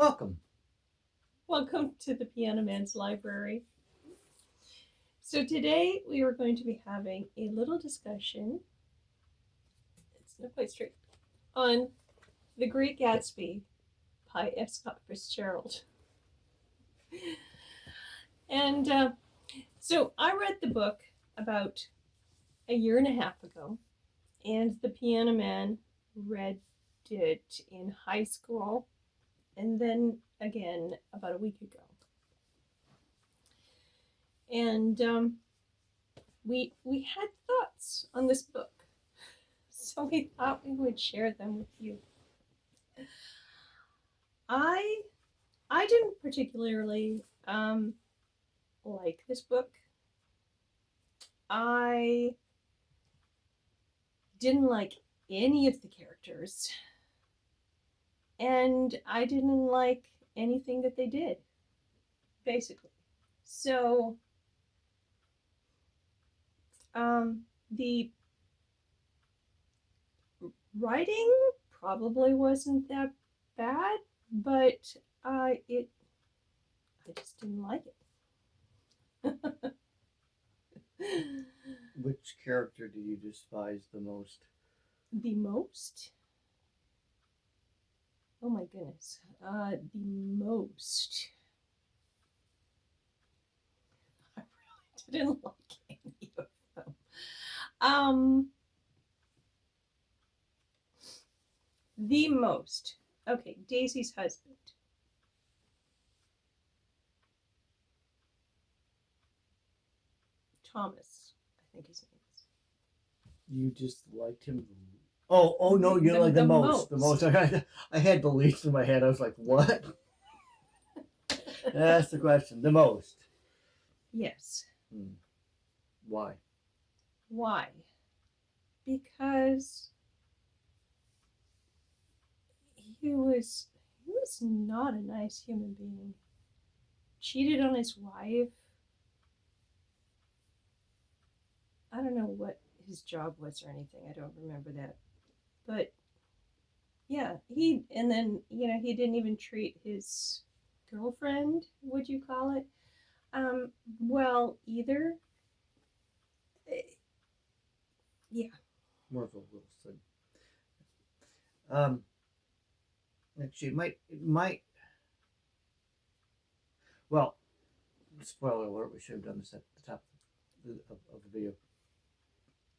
Welcome. Welcome to the Pianoman's Library. So today we are going to be having a little discussion, it's not quite straight, on The Great Gatsby by F. Scott Fitzgerald. And so I read the book about a year and a half ago, and the Piano Man read it in high school, and then again about a week ago. And we had thoughts on this book, so we thought we would share them with you. I didn't particularly like this book. I didn't like any of the characters, and I didn't like anything that they did, basically. So the writing probably wasn't that bad, but I just didn't like it. Which character do you despise the most? The most? Oh my goodness. The most. I really didn't like any of them. The most. Okay, Daisy's husband. Thomas, I think his name is. You just liked him. Oh no, you like the most. The most. I had the least in my head. I was like, what? That's the question. The most. Yes. Why? Why? Because he was not a nice human being. Cheated on his wife. I don't know what his job was or anything. I don't remember that. But yeah, he didn't even treat his girlfriend, would you call it? Well, either. Yeah. Marvel Wilson. Actually, it might. Well, spoiler alert. We should have done this at the top of the video.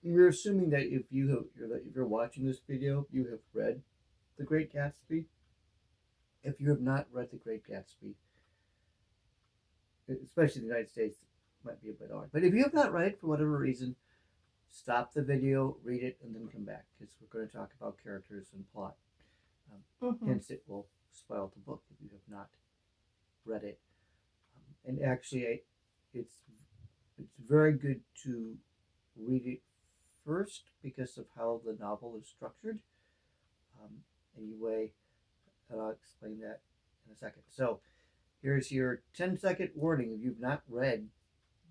We're assuming that if you're watching this video, you have read The Great Gatsby. If you have not read The Great Gatsby, especially in the United States, it might be a bit odd. But if you have not read it for whatever reason, stop the video, read it, and then come back because we're going to talk about characters and plot. Hence, it will spoil the book if you have not read it. And actually, it's very good to read it first because of how the novel is structured. Anyway, I'll explain that in a second. So, here's your 10-second warning if you've not read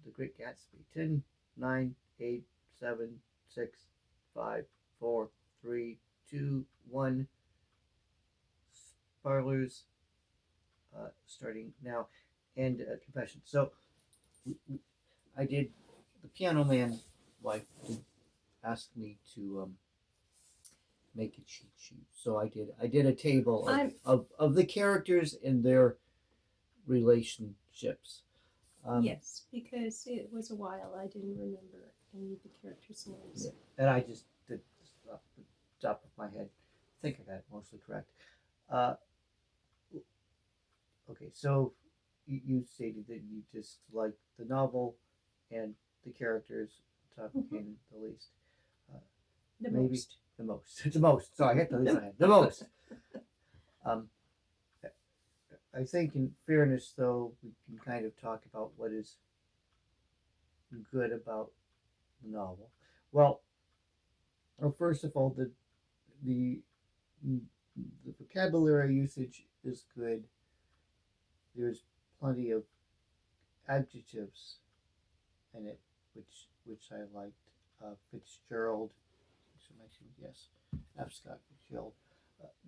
The Great Gatsby. 10, 9, 8, 7, 6, 5, 4, 3, 2, 1. Spoilers starting now. And confession. So, I did, the Piano Man wife did ask me to make a cheat sheet. So I did a table of the characters and their relationships. Yes, because it was a while. I didn't remember any of the characters' names. Yeah. And I just did this off the top of my head. I think I got it mostly correct. Okay, so you stated that you just liked the novel and the characters. Top came the least. Most. The most. It's the most. Sorry, I hit the least I had. The most. I think, in fairness, though, we can kind of talk about what is good about the novel. Well, first of all, the vocabulary usage is good. There's plenty of adjectives in it, which I liked. Fitzgerald, yes, F. Scott Fitzgerald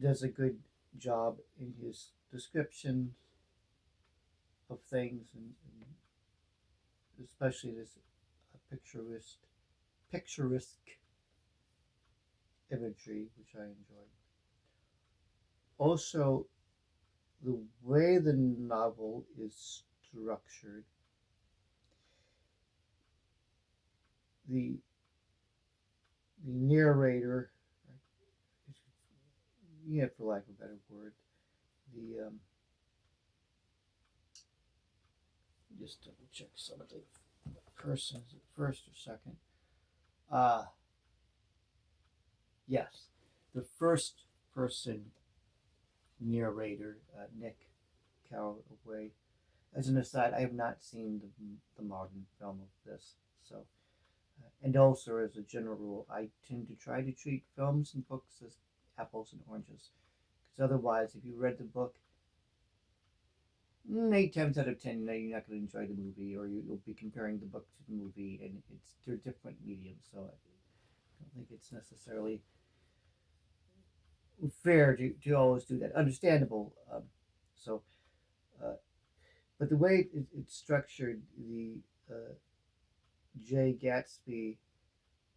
does a good job in his descriptions of things, and especially this picturesque imagery, which I enjoyed. Also, the way the novel is structured, the narrator, yeah, for lack of a better word, the just double check something. Person, is it first or second? Yes, the first person narrator, Nick Carraway. As an aside, I have not seen the modern film of this, so. And also, as a general rule, I tend to try to treat films and books as apples and oranges, because otherwise, if you read the book, 8 times out of 10, you're not going to enjoy the movie, or you'll be comparing the book to the movie, and they're different mediums. So I don't think it's necessarily fair to always do that. Understandable. So, but the way it's structured, the J. Gatsby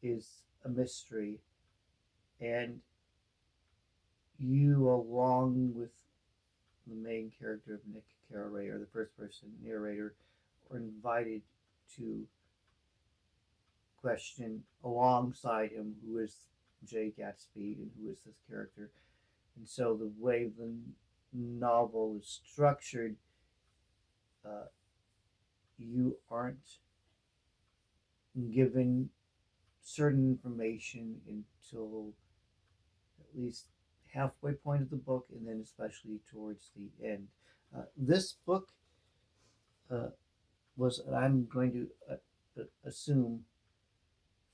is a mystery, and you, along with the main character of Nick Carraway, or the first person narrator, are invited to question alongside him who is J. Gatsby and who is this character. And so the way the novel is structured, you aren't given certain information until at least halfway point of the book, and then especially towards the end. This book was, I'm going to assume,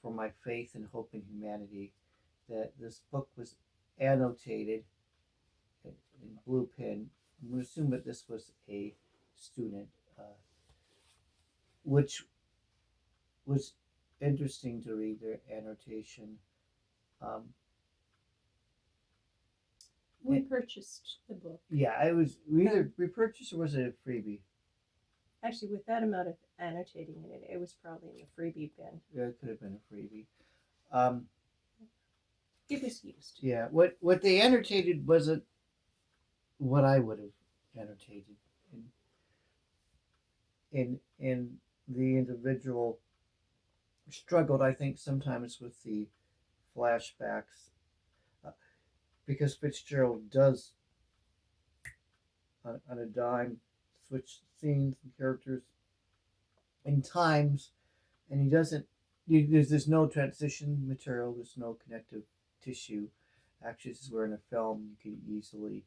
for my faith and hope in humanity, that this book was annotated in blue pen. I'm going to assume that this was a student, which was interesting to read their annotation. We purchased the book. Yeah, it was either repurchased or was it a freebie? Actually, with that amount of annotating in it, it was probably in the freebie bin. Yeah, it could have been a freebie. It was used. Yeah, what they annotated wasn't what I would have annotated. In the individual struggled, I think, sometimes with the flashbacks, because Fitzgerald does on a dime switch scenes and characters and times, and he doesn't. There's no transition material. There's no connective tissue. Actually, this is where in a film you can easily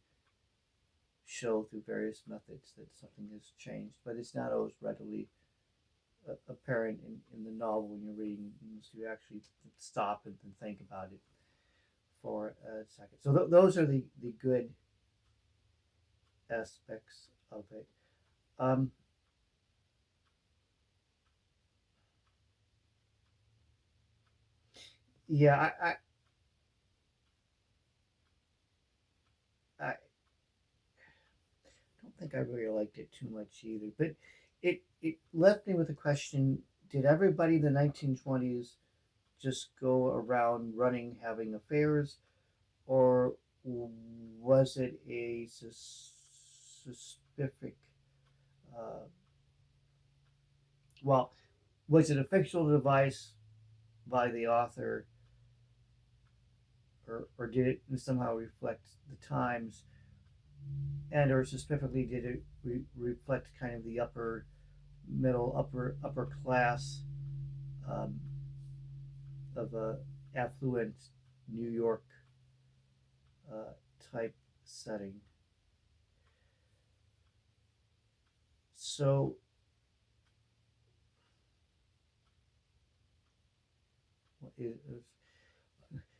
show through various methods that something has changed, but it's not always readily apparent in the novel when you're reading, unless you actually stop and think about it for a second. So those are the good aspects of it. Yeah, I don't think I really liked it too much either, but it left me with a question: did everybody in the 1920s just go around running, having affairs, or was it a specific? Well, was it a fictional device by the author, or did it somehow reflect the times? And or specifically, did it reflect kind of the upper class of a affluent New York type setting? So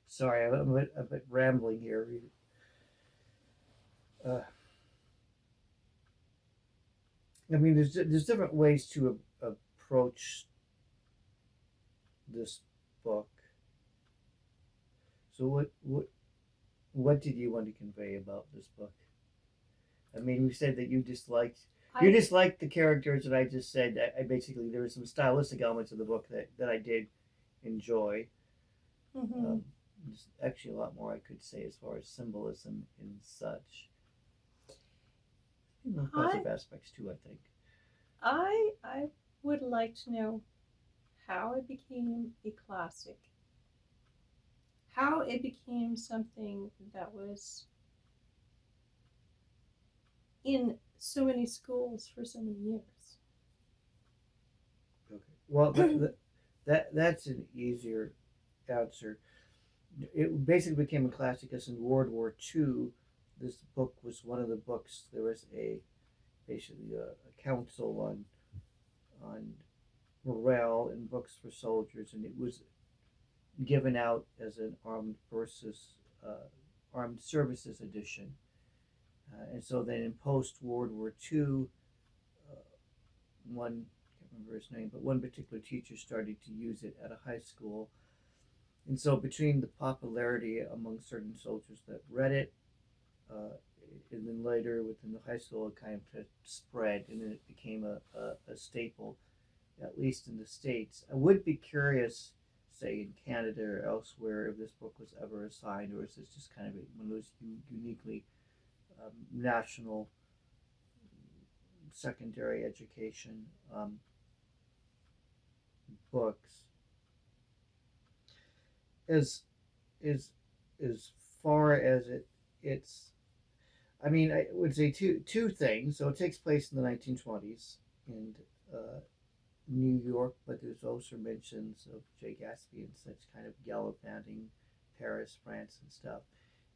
sorry, I'm a bit rambling here. I mean, there's different ways to approach this book. So what did you want to convey about this book? I mean, you said that you disliked I the characters, and I just said that I basically there were some stylistic elements of the book that I did enjoy. mhm. Um, there's actually a lot more I could say as far as symbolism and such. I Positive aspects too, I think. I would like to know how it became a classic. How it became something that was in so many schools for so many years. Okay. Well, that's an easier answer. It basically became a classic because in World War II, this book was one of the books. There was basically a council on morale and books for soldiers, and it was given out as an armed services edition. And so then in post World War II, one I can't remember his name, but one particular teacher started to use it at a high school. And so between the popularity among certain soldiers that read it, uh, and then later within the high school, it kind of spread, and then it became a staple, at least in the States. I would be curious, say in Canada or elsewhere, if this book was ever assigned, or is this just kind of one of those uniquely national secondary education books. As as as far as it's I mean, I would say two things. So it takes place in the 1920s in uh, New York, but there's also mentions of Jay Gatsby and such kind of gallivanting Paris, France, and stuff.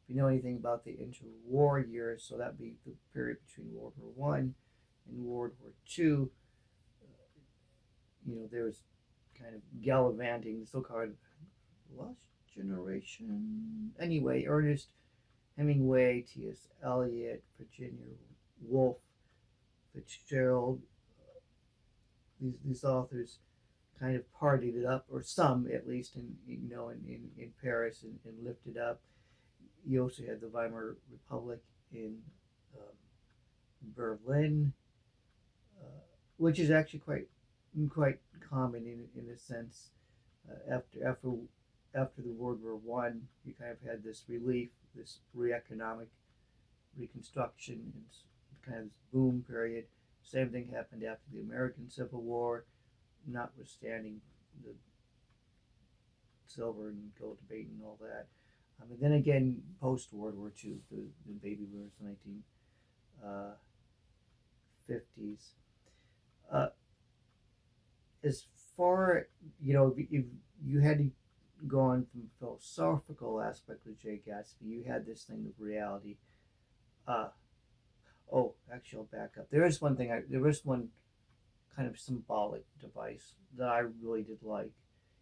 If you know anything about the interwar years, so that'd be the period between World War One and World War Two. There was kind of gallivanting, the so-called lost generation. Anyway, Ernest Hemingway, T.S. Eliot, Virginia Woolf, Fitzgerald, these authors kind of partied it up, or some at least, in Paris and lifted up. You also had the Weimar Republic in Berlin, which is actually quite common in a sense. After the World War One, you kind of had this relief, this economic reconstruction, and kind of this boom period. Same thing happened after the American Civil War, notwithstanding the silver and gold debate and all that. And then again, post World War II, the baby boomers, the 1950s. As far you had to go on from philosophical aspect with Jay Gatsby, you had this thing of reality. Oh, actually, I'll back up. There is one thing. There is one kind of symbolic device that I really did like.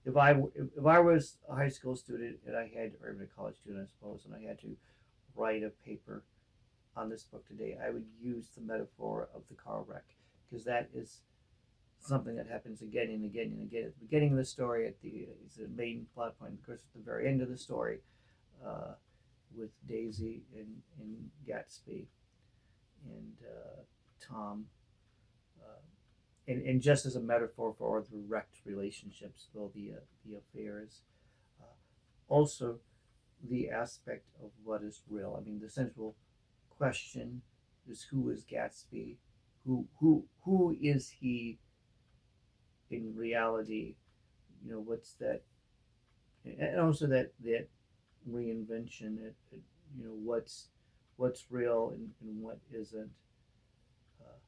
If I was a high school student and I had, or even a college student, I suppose, and I had to write a paper on this book today, I would use the metaphor of the car wreck, because that is something that happens again and again and again at the beginning of the story. It's the main plot point, of course, at the very end of the story, with Daisy and Gatsby and Tom, and just as a metaphor for the wrecked relationships, though the affairs, also the aspect of what is real. I mean, the central question is, who is Gatsby? Who is he in reality? What's that? And also that reinvention. What's real and what isn't. Uh,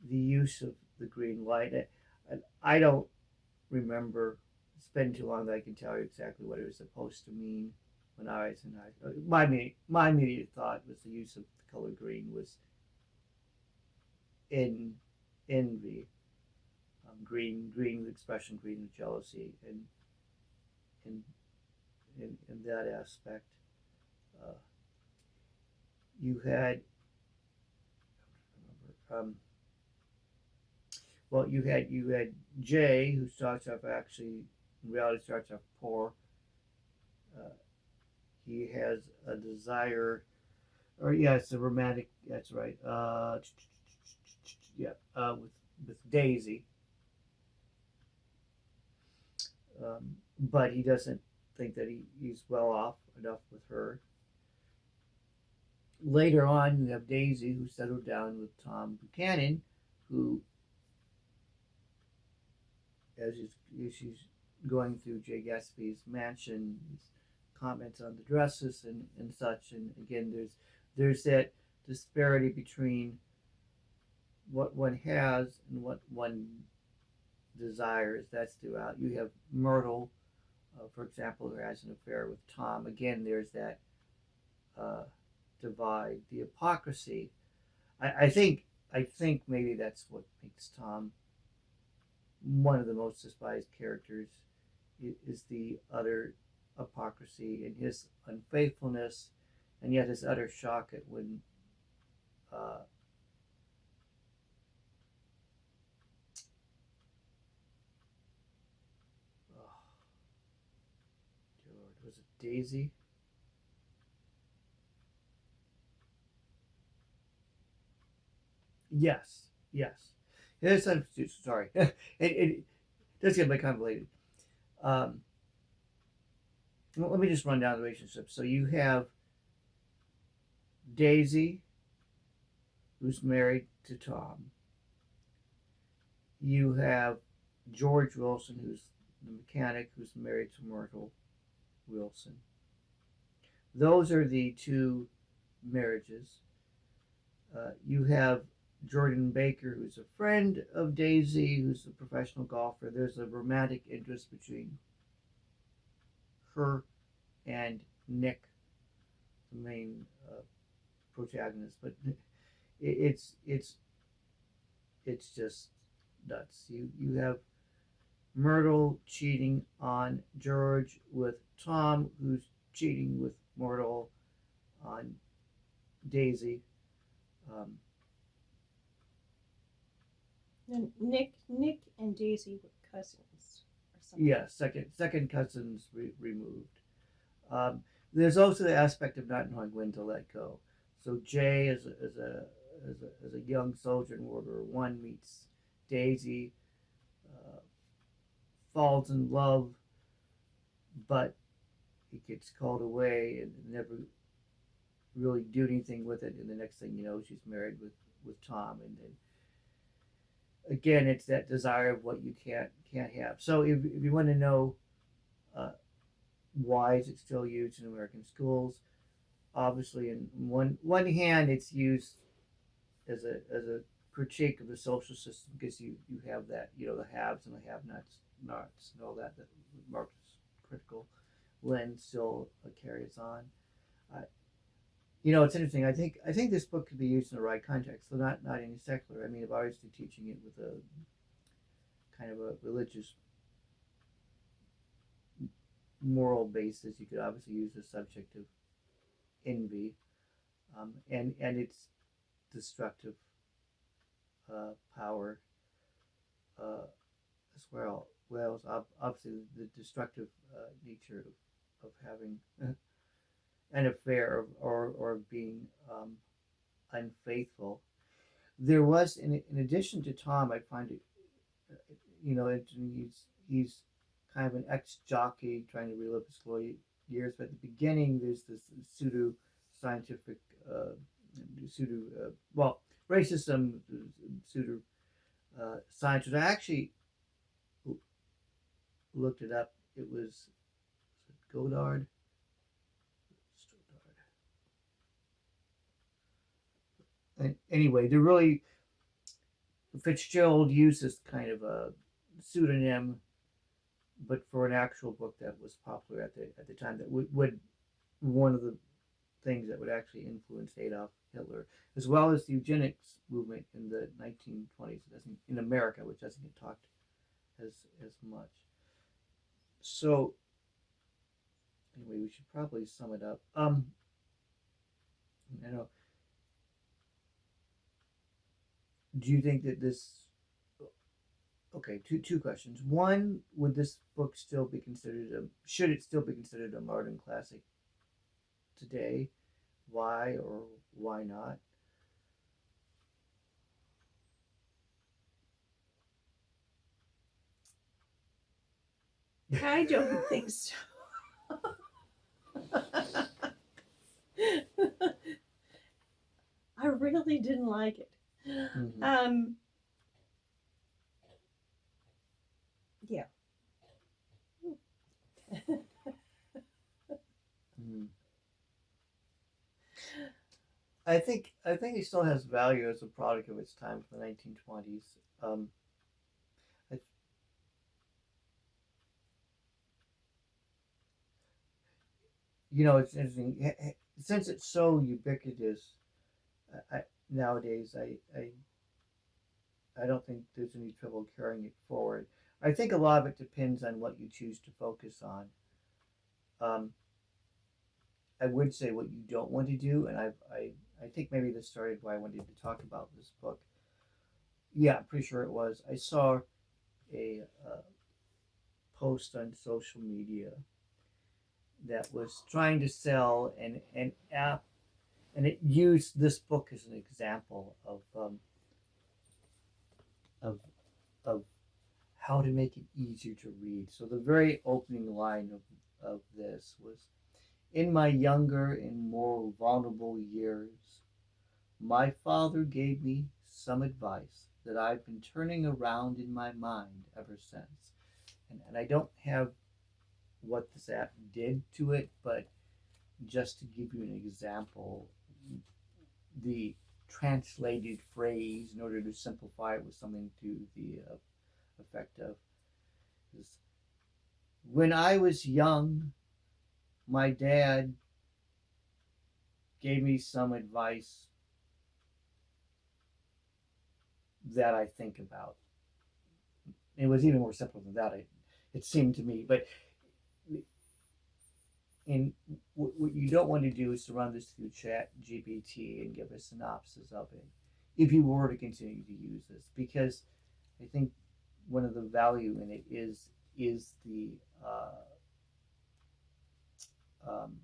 the use of the green light. I don't remember. It's been too long that I can tell you exactly what it was supposed to mean when I was in high school. My immediate thought was the use of the color green was in envy. Green, the expression green of jealousy, and in that aspect, uh, you had, well, you had Jay, who starts off actually in reality starts off poor. Uh, he has a desire. or yeah, it's a romantic. That's right. Yeah, with Daisy, but he doesn't think that he's well off enough with her. Later on, you have Daisy, who settled down with Tom Buchanan, who, as she's going through Jay Gatsby's mansion, comments on the dresses and such. And again, there's that disparity between what one has and what one desires. That's throughout. You have Myrtle, for example, who has an affair with Tom. Again, there's that uh, divide, the hypocrisy. I think maybe that's what makes Tom one of the most despised characters, is the utter hypocrisy and his unfaithfulness, and yet his utter shock at when uh, oh, Lord, was it Daisy? Yes, yes. Yes, I'm sorry. It does get a bit convoluted. Um, well, let me just run down the relationship. So you have Daisy, who's married to Tom. You have George Wilson, who's the mechanic, who's married to Myrtle Wilson. Those are the two marriages. You have Jordan Baker, who's a friend of Daisy, who's a professional golfer. There's a romantic interest between her and Nick, the main protagonist. But it's just nuts. You have Myrtle cheating on George with Tom, who's cheating with Myrtle on Daisy. Um, And Nick and Daisy were cousins or something. yeah, second cousins removed. There's also the aspect of not knowing when to let go. So Jay, as a young soldier in World War One, meets Daisy, uh, falls in love, but he gets called away and never really do anything with it. And the next thing you know, she's married with Tom, and then again, it's that desire of what you can't have. So if you want to know uh, why is it still used in American schools, obviously, in one hand, it's used as a critique of the social system, because you have that, the haves and the have-nots, and all that Marxist critical lens still carries on. Uh, it's interesting. I think this book could be used in the right context, so not any secular. I mean, if I was teaching it with a kind of a religious moral basis, you could obviously use the subject of envy, and its destructive power as well. Well, obviously the destructive nature of having an affair, or being unfaithful. There was, in addition to Tom, I find it, he's kind of an ex-jockey trying to relive his glory years. But at the beginning, there's this pseudo-scientific, racism, pseudo science. I actually looked it up. It was Godard. And anyway, Fitzgerald used this kind of a pseudonym, but for an actual book that was popular at the time, that would one of the things that would actually influence Adolf Hitler, as well as the eugenics movement in the 1920s. It doesn't, in America, which doesn't get talked as much. So anyway, we should probably sum it up. I know. Do you think that this? Okay, two questions. One, would this book still be considered should it still be considered a modern classic today? Why, or why not? I don't think so. I really didn't like it. Mm-hmm. Yeah. Mm. I think it still has value as a product of its time from the 1920s. I, it's interesting since it's so ubiquitous. Nowadays, I don't think there's any trouble carrying it forward. I think a lot of it depends on what you choose to focus on. Um, I would say what you don't want to do, and I think maybe this started why I wanted to talk about this book. Yeah, I'm pretty sure it was. I saw a post on social media that was trying to sell an app, and it used this book as an example of of how to make it easier to read. So the very opening line of this was, "In my younger and more vulnerable years, my father gave me some advice that I've been turning around in my mind ever since." And I don't have what this app did to it, but just to give you an example, the translated phrase, in order to simplify it with something to the effect of, is, "When I was young, my dad gave me some advice that I think about." It was even more simple than that, it seemed to me. But in what you don't want to do is to run this through Chat GPT and give a synopsis of it if you were to continue to use this, because I think one of the value in it is the um,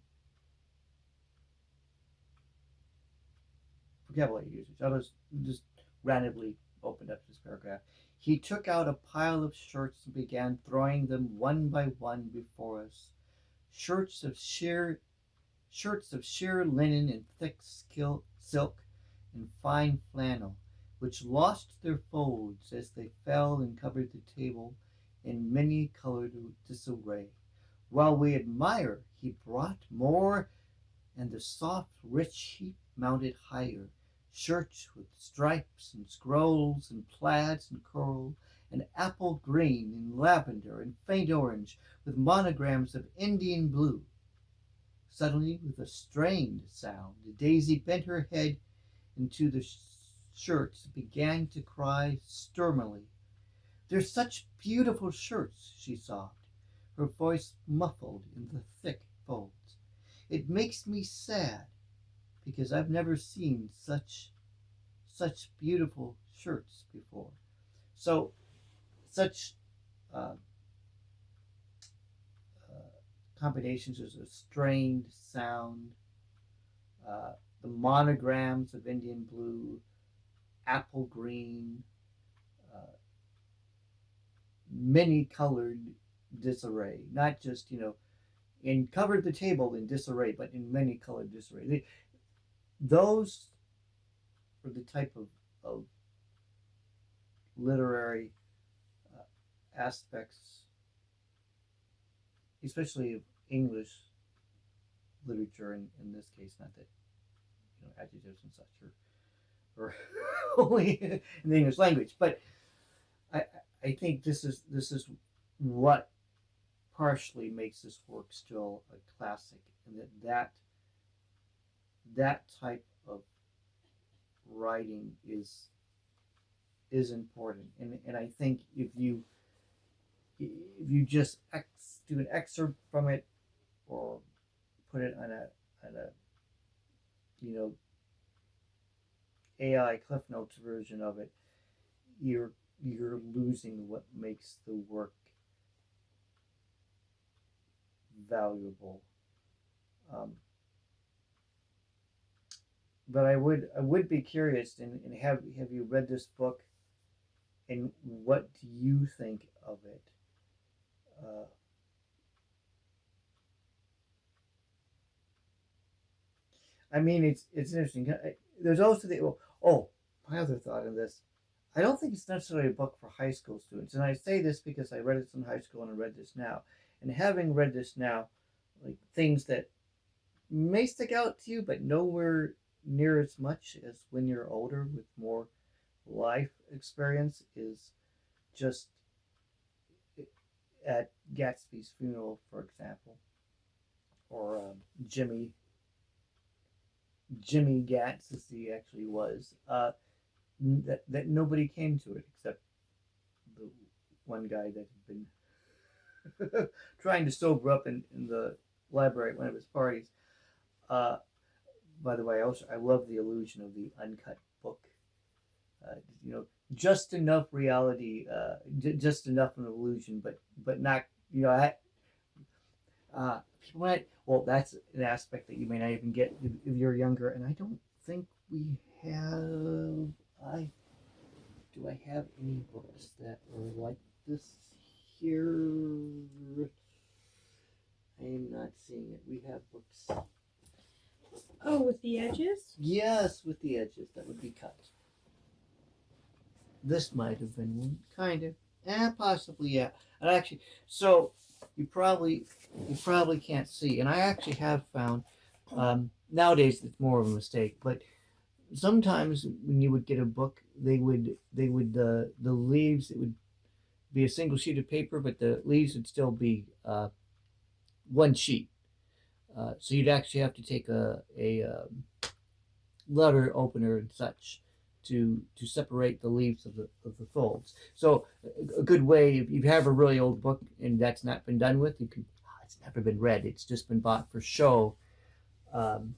vocabulary usage. I was just randomly opened up this paragraph. "He took out a pile of shirts and began throwing them one by one before us. Shirts of sheer shirts of sheer linen and thick silk and fine flannel, which lost their folds as they fell and covered the table in many-colored disarray. While we admire, he brought more, and the soft, rich heap mounted higher. Shirts with stripes and scrolls and plaids and curl, and apple green and lavender and faint orange, with monograms of Indian blue." Suddenly, with a strained sound, Daisy bent her head into the shirts and began to cry stormily. "They're such beautiful shirts," she sobbed, her voice muffled in the thick folds. "It makes me sad, because I've never seen such beautiful shirts before." So such uh, combinations as a strained sound, the monograms of Indian blue, apple green, uh, many colored disarray, not just, in covered the table in disarray, but in many colored disarray. Those are the type of literary uh, aspects, especially of English literature in this case, not that adjectives and such are only in the English language, but I I think this is what partially makes this work still a classic, and that type of writing is important, and I think if you just do an excerpt from it, or put it on a you know AI Cliff Notes version of it, you're losing what makes the work valuable. Um, but I would be curious, and have you read this book, and what do you think of it? Uh, I mean, it's interesting. There's also the oh, my other thought on this. I don't think it's necessarily a book for high school students, and I say this because I read it in high school and I read this now, and having read this now, like things that may stick out to you, but nowhere near as much as when you're older with more life experience is just at Gatsby's funeral, for example, or Jimmy Gatz, as he actually was. That nobody came to it except the one guy that had been trying to sober up in the library at one of his parties. Uh, by the way, I love the illusion of the uncut book. Uh, you know, just enough reality, just enough of an illusion, but not. You know, people might. Well, that's an aspect that you may not even get if you're younger, and I don't think we have. I do. I have any books that are like this here. I am not seeing it. We have books. Oh, with the edges? Yes, with the edges that would be cut. This might have been one, kind of. Possibly, yeah. And actually, so you probably can't see. And I actually have found nowadays it's more of a mistake, but sometimes when you would get a book, they would the leaves, it would be a single sheet of paper, but the leaves would still be one sheet. So you'd actually have to take a letter opener and such to separate the leaves of the folds. So a good way, if you have a really old book and that's not been done with, you can it's never been read. It's just been bought for show. Um,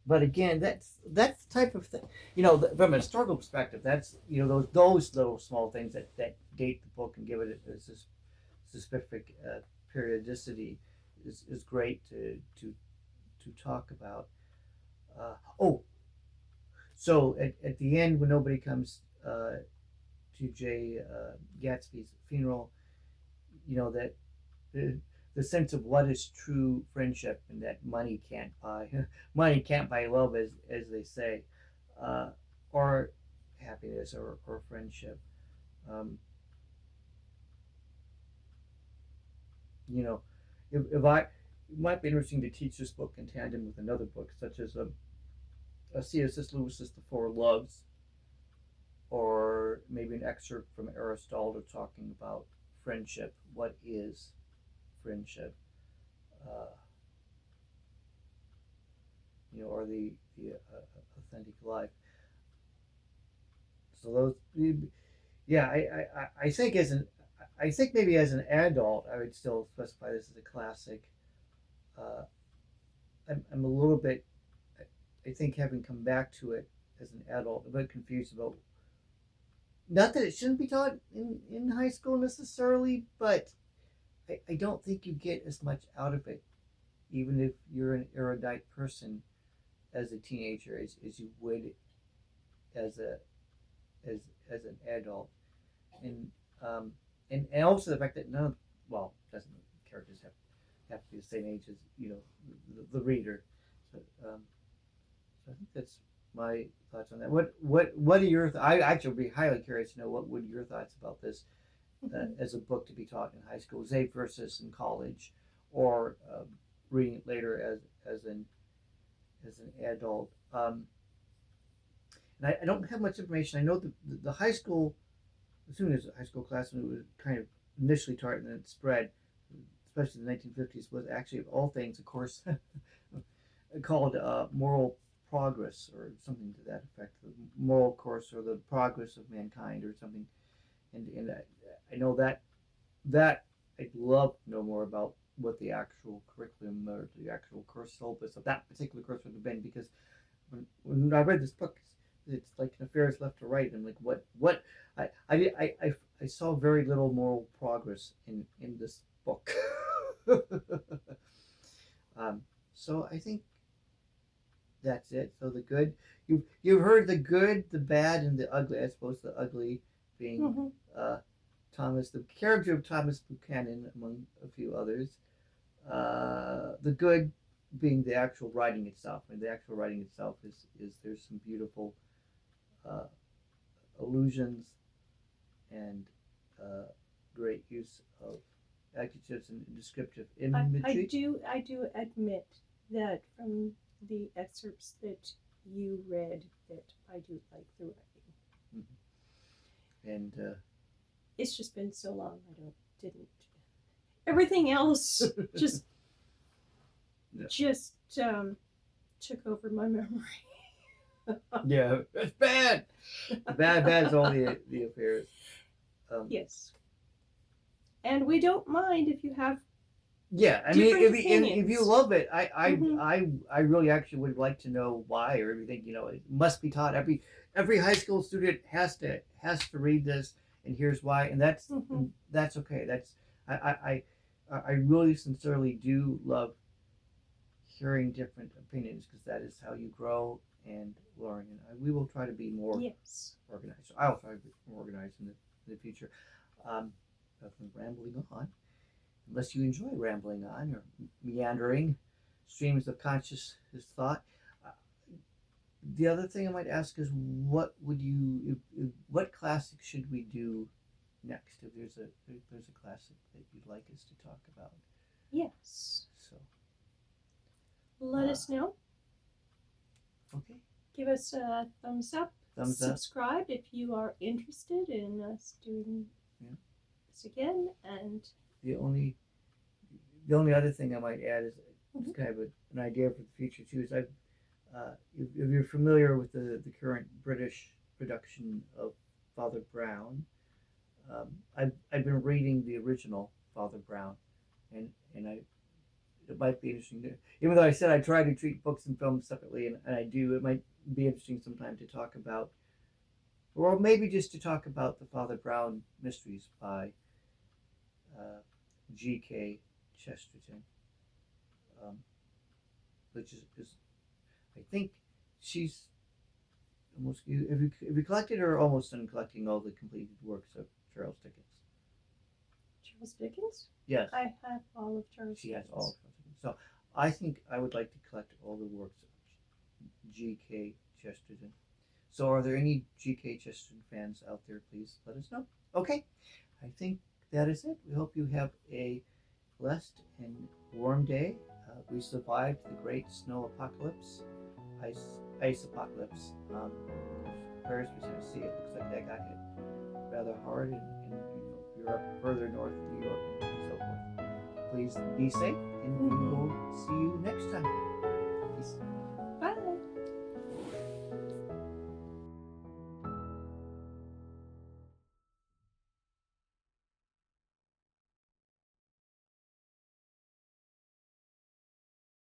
but again, that's the type of thing. You know, from a historical perspective, that's those little small things that date the book and give it this specific periodicity is great to talk about. Oh, so at the end, when nobody comes to Jay Gatsby's funeral, you know that the sense of what is true friendship and that money can't buy money can't buy love, as they say, uh, or happiness or friendship. Um, you know, if I it might be interesting to teach this book in tandem with another book, such as C.S. Lewis's The Four Loves, or maybe an excerpt from Aristotle talking about friendship. What is friendship? Uh, or the authentic life. So those, yeah, I think I think maybe as an adult, I would still specify this as a classic. Uh, I'm a little bit, I think, having come back to it as an adult, a bit confused about. Not that it shouldn't be taught in high school necessarily, but I don't think you get as much out of it, even if you're an erudite person, as a teenager as you would as a as an adult, and and also the fact that none of doesn't characters have to be the same age as the reader. So, so I think that's my thoughts on that. What are your I actually would be highly curious to know what would your thoughts about this as a book to be taught in high school, say versus in college, or reading it later as an adult. And I don't have much information. I know the high school, as soon as a high school class, when it was kind of initially taught and then it spread, especially in the 1950s, was actually, of all things, a course called Moral Progress, or something to that effect, the moral course or the progress of mankind or something. And I know that I'd love to know more about what the actual curriculum or the actual course syllabus of that particular course would have been, because when I read this book, it's like an affairs left to right, and like what I saw very little moral progress in this book. So I think that's it. So the good, you've heard the good, the bad, and the ugly. I suppose the ugly being Mm-hmm. Thomas, the character of Thomas Buchanan, among a few others. The good being the actual writing itself, and the actual writing itself is there's some beautiful uh, allusions and great use of adjectives and descriptive imagery. I do admit that from the excerpts that you read that I do like the writing. And It's just been so long didn't everything else just Yeah. just took over my memory. yeah, it's bad. Bad's all the affairs. Yes. And we don't mind if you have Yeah, I mean, different if opinions. you love it, I Mhm. I really actually would like to know why or everything. You know, it must be taught. Every high school student has to read this, and here's why, and Mhm. that's okay. That's I really sincerely do love hearing different opinions because that is how you grow and learn. And we will try to be more Yes. organized. So I'll try to be more organized in the future. Rather than rambling on, unless you enjoy rambling on or meandering streams of conscious thought. Uh, the other thing I might ask is, what would you, what classic should we do next? If there's a classic that you'd like us to talk about. Yes. So Let us know. okay, Give us a thumbs up. thumbs up. Subscribe if you are interested in us doing this again. And The only other thing I might add is it's kind of an idea for the future too. Is if you're familiar with the current British production of Father Brown, I've been reading the original Father Brown, and it might be interesting to, even though I said I try to treat books and films separately, and I do, it might be interesting sometime to talk about, or maybe just to talk about the Father Brown mysteries by G.K. Chesterton, which is I think she's almost, have you collected or almost done collecting all the completed works of Charles Dickens? Charles Dickens? Yes. I have all of Charles She has Dickens. all of Charles Dickens. So I think I would like to collect all the works of G.K. Chesterton. So are there any G.K. Chesterton fans out there? Please let us know. Okay, I think that is it. We hope you have a blessed and warm day. We survived the great snow apocalypse, ice apocalypse. Paris was going to see it. Looks like that got hit rather hard in Europe, further north in New York, and so forth. Please be safe, and we will see you next time. Peace.